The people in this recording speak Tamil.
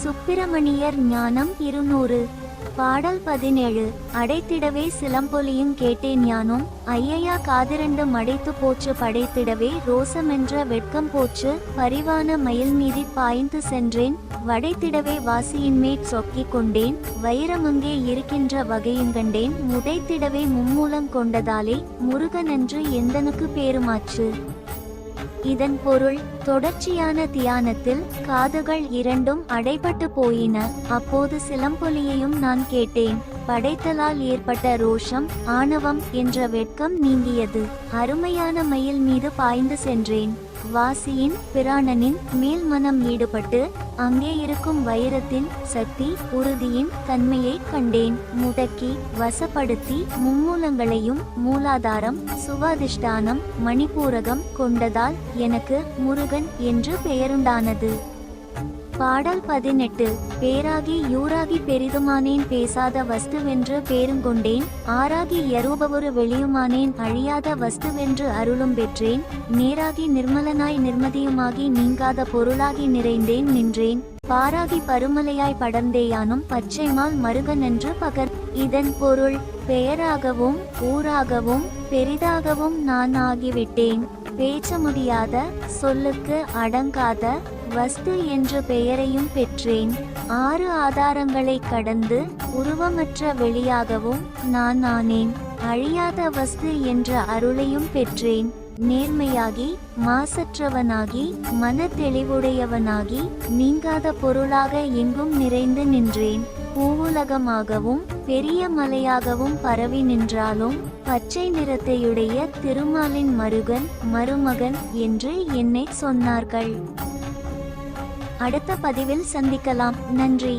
சுப்பிரமணியர் ஞானம் 200. பாடல் 17. அடைத்திடவே சிலம்பொலியும் கேட்டேன் ஞானம். ஐயையா காதிரண்டு மடைத்து போச்சு படைத்திடவே ரோசமென்ற வெட்கம் போச்சு. பரிவான மயில் மீதி பாய்ந்து சென்றேன். வடைத்திடவே வாசியின்மேற் சொக்கிக் கொண்டேன். வைரமங்கே இருக்கின்ற வகையுங்கண்டேன். முடைத்திடவே மும்மூலம் கொண்டதாலே முருகனென்று எந்தனுக்கு பேருமாச்சு. இதன் பொருள், தொடர்ச்சியான தியானத்தில் காதுகள் இரண்டும் அடைபட்டு போயின. அப்போது சிலம்பொலியையும் நான் கேட்டேன். படைத்தலால் ஏற்பட்ட ரோஷம், ஆணவம் என்ற வெட்கம் நீங்கியது. அருமையான மயில் மீது பாய்ந்து சென்றேன். வாசியின் பிராணனின் மேல் மனம் ஈடுபட்டு அங்கே இருக்கும் வைரத்தின் சக்தி உறுதியின் தன்மையை கண்டேன். முடக்கி வசப்படுத்தி மும்மூலங்களையும் மூலாதாரம் சுவாதிஷ்டானம் மணிபூரகம் கொண்டதால் எனக்கு முருகன் என்று பெயருண்டானது. பாடல் 18. பேராகி யூராகி பெரிதுமானேன் பேசாத வஸ்துவென்று பேருங்கொண்டேன். ஆராகி யரூபவொரு வெளியுமானேன் அழியாத வஸ்துவென்று அருளும் பெற்றேன். நேராகி நிர்மலனாய் நிர்மதியுமாகி நீங்காத பொருளாகி நிறைந்தேன் நின்றேன். பாராகி பருமலையாய் படர்ந்தேயானும் பச்சைமால் மருகனென்று பகர். இதன் பொருள், பெயராகவும் ஊராகவும் பெரிதாகவும் நான் ஆகிவிட்டேன். பேச்ச முடியாத சொல்லுக்கு அடங்காத வஸ்து என்ற பெயரையும் பெற்றேன். 6 ஆதாரங்களை கடந்து உருவமற்ற வெளியாகவும் நான் ஆனேன். அழியாத வஸ்து என்ற அருளையும் பெற்றேன். நேர்மையாகி மாசற்றவனாகி மன தெளிவுடையவனாகி நீங்காத பொருளாக எங்கும் நிறைந்து நின்றேன். பூவுலகமாகவும் பெரிய மலையாகவும் பரவி நின்றாலும் பச்சை நிறத்தையுடைய திருமாலின் மருமகன் என்று என்னை சொன்னார்கள். அடுத்த பதிவில் சந்திக்கலாம். நன்றி.